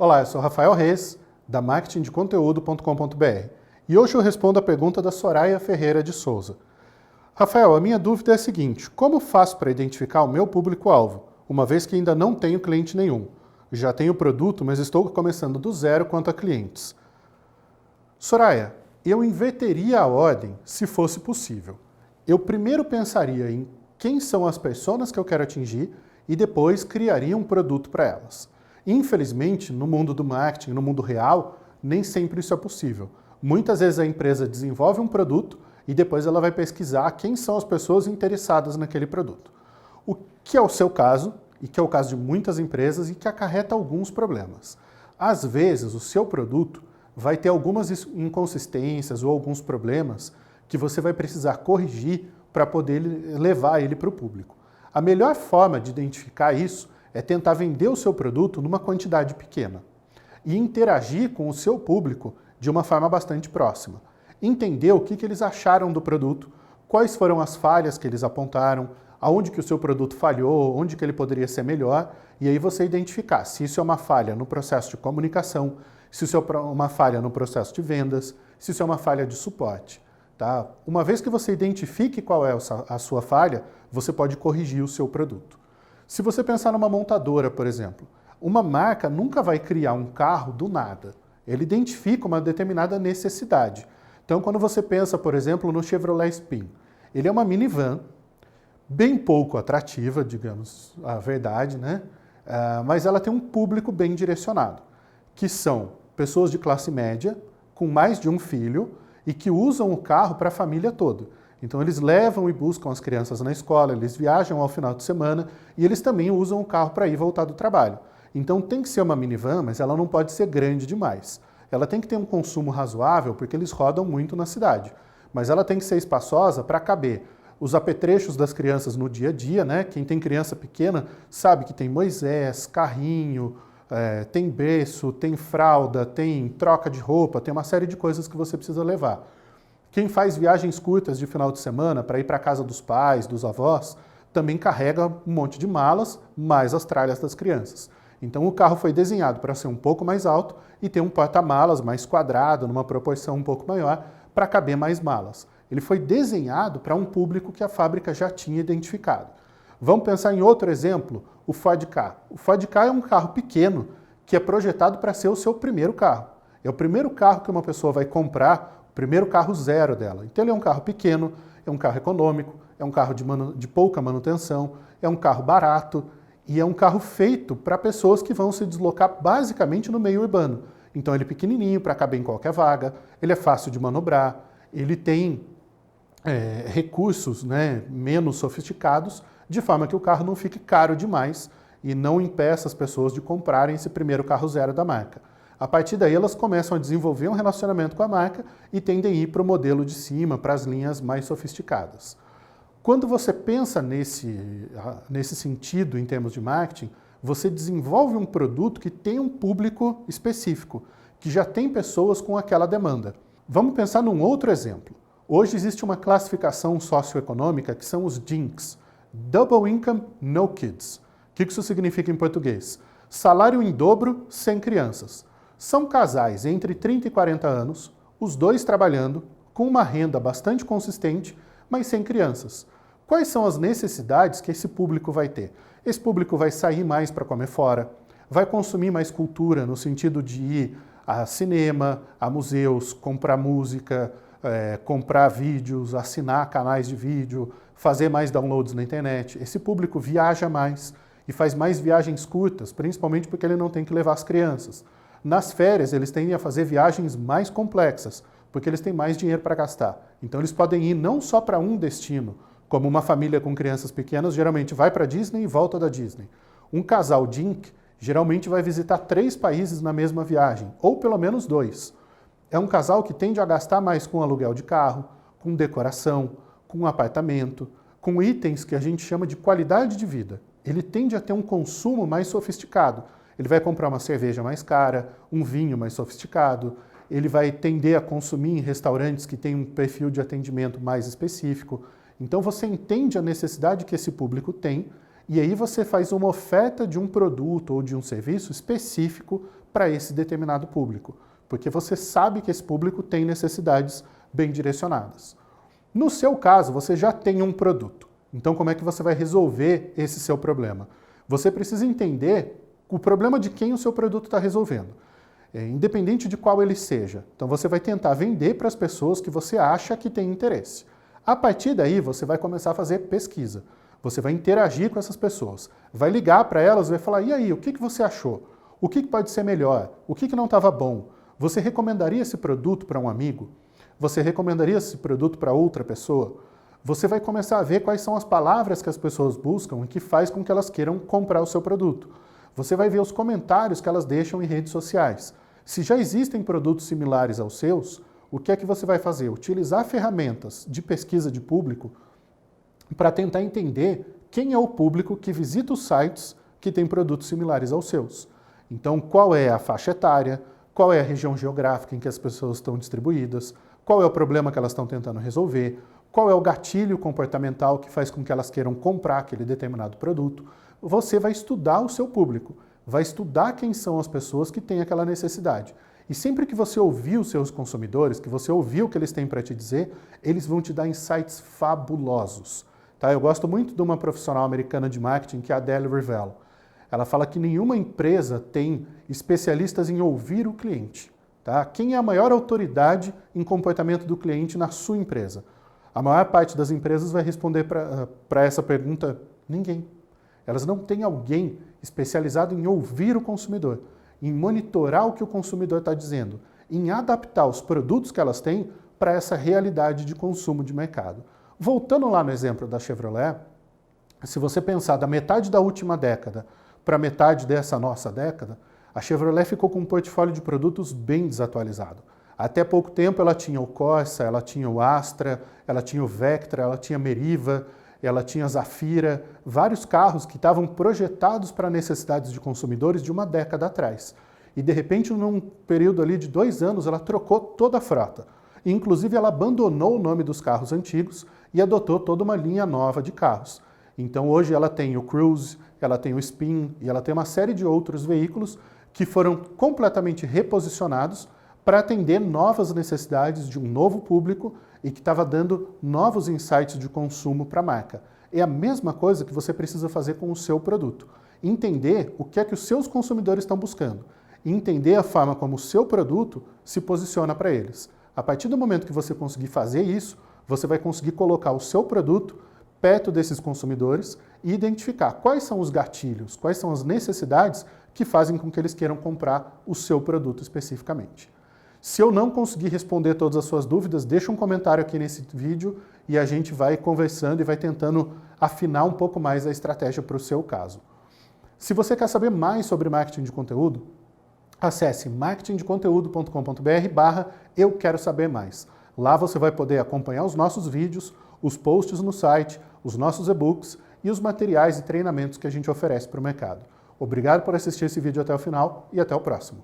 Olá, eu sou Rafael Reis, da marketingdeconteúdo.com.br, e hoje eu respondo a pergunta da Soraya Ferreira de Souza. Rafael, a minha dúvida é a seguinte: como faço para identificar o meu público-alvo, uma vez que ainda não tenho cliente nenhum? Já tenho produto, mas estou começando do zero quanto a clientes. Soraya, eu inverteria a ordem se fosse possível. Eu primeiro pensaria em quem são as pessoas que eu quero atingir e depois criaria um produto para elas. Infelizmente, no mundo do marketing, no mundo real, nem sempre isso é possível. Muitas vezes a empresa desenvolve um produto e depois ela vai pesquisar quem são as pessoas interessadas naquele produto. O que é o seu caso, e que é o caso de muitas empresas e que acarreta alguns problemas. Às vezes, o seu produto vai ter algumas inconsistências ou alguns problemas que você vai precisar corrigir para poder levar ele para o público. A melhor forma de identificar isso é tentar vender o seu produto numa quantidade pequena e interagir com o seu público de uma forma bastante próxima. Entender o que eles acharam do produto, quais foram as falhas que eles apontaram, aonde que o seu produto falhou, onde que ele poderia ser melhor, e aí você identificar se isso é uma falha no processo de comunicação, se isso é uma falha no processo de vendas, se isso é uma falha de suporte. Tá? Uma vez que você identifique qual é a sua falha, você pode corrigir o seu produto. Se você pensar numa montadora, por exemplo, uma marca nunca vai criar um carro do nada. Ele identifica uma determinada necessidade. Então, quando você pensa, por exemplo, no Chevrolet Spin, ele é uma minivan, bem pouco atrativa, digamos a verdade, né? Mas ela tem um público bem direcionado, que são pessoas de classe média, com mais de um filho, e que usam o carro para a família toda. Então eles levam e buscam as crianças na escola, eles viajam ao final de semana e eles também usam o carro para ir e voltar do trabalho. Então tem que ser uma minivan, mas ela não pode ser grande demais. Ela tem que ter um consumo razoável, porque eles rodam muito na cidade. Mas ela tem que ser espaçosa para caber os apetrechos das crianças no dia a dia, né? Quem tem criança pequena sabe que tem Moisés, carrinho, tem berço, tem fralda, tem troca de roupa, tem uma série de coisas que você precisa levar. Quem faz viagens curtas de final de semana para ir para a casa dos pais, dos avós, também carrega um monte de malas, mais as tralhas das crianças. Então o carro foi desenhado para ser um pouco mais alto e ter um porta-malas mais quadrado, numa proporção um pouco maior, para caber mais malas. Ele foi desenhado para um público que a fábrica já tinha identificado. Vamos pensar em outro exemplo, o Ford Ka. O Ford Ka é um carro pequeno que é projetado para ser o seu primeiro carro. É o primeiro carro que uma pessoa vai comprar, o primeiro carro zero dela. Então ele é um carro pequeno, é um carro econômico, é um carro de pouca manutenção, é um carro barato e é um carro feito para pessoas que vão se deslocar basicamente no meio urbano. Então ele é pequenininho para caber em qualquer vaga, ele é fácil de manobrar, ele tem recursos, né, menos sofisticados, de forma que o carro não fique caro demais e não impeça as pessoas de comprarem esse primeiro carro zero da marca. A partir daí elas começam a desenvolver um relacionamento com a marca e tendem a ir para o modelo de cima, para as linhas mais sofisticadas. Quando você pensa nesse sentido em termos de marketing, você desenvolve um produto que tem um público específico, que já tem pessoas com aquela demanda. Vamos pensar num outro exemplo. Hoje existe uma classificação socioeconômica que são os DINKs, Double Income No Kids. O que isso significa em português? Salário em dobro sem crianças. São casais entre 30 e 40 anos, os dois trabalhando, com uma renda bastante consistente, mas sem crianças. Quais são as necessidades que esse público vai ter? Esse público vai sair mais para comer fora, vai consumir mais cultura, no sentido de ir a cinema, a museus, comprar música, comprar vídeos, assinar canais de vídeo, fazer mais downloads na internet. Esse público viaja mais e faz mais viagens curtas, principalmente porque ele não tem que levar as crianças. Nas férias, eles tendem a fazer viagens mais complexas, porque eles têm mais dinheiro para gastar. Então, eles podem ir não só para um destino, como uma família com crianças pequenas geralmente vai para a Disney e volta da Disney. Um casal DINK geralmente vai visitar 3 países na mesma viagem, ou pelo menos 2. É um casal que tende a gastar mais com aluguel de carro, com decoração, com apartamento, com itens que a gente chama de qualidade de vida. Ele tende a ter um consumo mais sofisticado. Ele vai comprar uma cerveja mais cara, um vinho mais sofisticado, ele vai tender a consumir em restaurantes que têm um perfil de atendimento mais específico. Então você entende a necessidade que esse público tem E aí você faz uma oferta de um produto ou de um serviço específico para esse determinado público, porque você sabe que esse público tem necessidades bem direcionadas. No seu caso, você já tem um produto. Então, como é que você vai resolver esse seu problema? Você precisa entender o problema de quem o seu produto está resolvendo, independente de qual ele seja. Então, você vai tentar vender para as pessoas que você acha que tem interesse. A partir daí, você vai começar a fazer pesquisa. Você vai interagir com essas pessoas, vai ligar para elas e vai falar, e aí, o que você achou? O que pode ser melhor? O que não estava bom? Você recomendaria esse produto para um amigo? Você recomendaria esse produto para outra pessoa? Você vai começar a ver quais são as palavras que as pessoas buscam e que faz com que elas queiram comprar o seu produto. Você vai ver os comentários que elas deixam em redes sociais. Se já existem produtos similares aos seus, o que é que você vai fazer? Utilizar ferramentas de pesquisa de público para tentar entender quem é o público que visita os sites que têm produtos similares aos seus. Então, qual é a faixa etária, qual é a região geográfica em que as pessoas estão distribuídas, qual é o problema que elas estão tentando resolver, qual é o gatilho comportamental que faz com que elas queiram comprar aquele determinado produto. Você vai estudar o seu público, vai estudar quem são as pessoas que têm aquela necessidade. E sempre que você ouvir os seus consumidores, que você ouvir o que eles têm para te dizer, eles vão te dar insights fabulosos. Tá? Eu gosto muito de uma profissional americana de marketing, que é a Adele Revelle. Ela fala que nenhuma empresa tem especialistas em ouvir o cliente. Tá? Quem é a maior autoridade em comportamento do cliente na sua empresa? A maior parte das empresas vai responder para essa pergunta, ninguém. Elas não têm alguém especializado em ouvir o consumidor, em monitorar o que o consumidor está dizendo, em adaptar os produtos que elas têm para essa realidade de consumo de mercado. Voltando lá no exemplo da Chevrolet, se você pensar da metade da última década para metade dessa nossa década, a Chevrolet ficou com um portfólio de produtos bem desatualizado. Até pouco tempo ela tinha o Corsa, ela tinha o Astra, ela tinha o Vectra, ela tinha a Meriva, ela tinha a Zafira, vários carros que estavam projetados para necessidades de consumidores de uma década atrás. E de repente, num período ali de 2 anos, ela trocou toda a frota. Inclusive, ela abandonou o nome dos carros antigos e adotou toda uma linha nova de carros. Então, hoje ela tem o Cruze, ela tem o Spin e ela tem uma série de outros veículos que foram completamente reposicionados para atender novas necessidades de um novo público e que estava dando novos insights de consumo para a marca. É a mesma coisa que você precisa fazer com o seu produto. Entender o que é que os seus consumidores estão buscando e entender a forma como o seu produto se posiciona para eles. A partir do momento que você conseguir fazer isso, você vai conseguir colocar o seu produto perto desses consumidores e identificar quais são os gatilhos, quais são as necessidades que fazem com que eles queiram comprar o seu produto especificamente. Se eu não conseguir responder todas as suas dúvidas, deixa um comentário aqui nesse vídeo e a gente vai conversando e vai tentando afinar um pouco mais a estratégia para o seu caso. Se você quer saber mais sobre marketing de conteúdo, acesse marketingdeconteúdo.com.br/eu quero saber mais. Lá você vai poder acompanhar os nossos vídeos, os posts no site, os nossos e-books e os materiais e treinamentos que a gente oferece para o mercado. Obrigado por assistir esse vídeo até o final e até o próximo.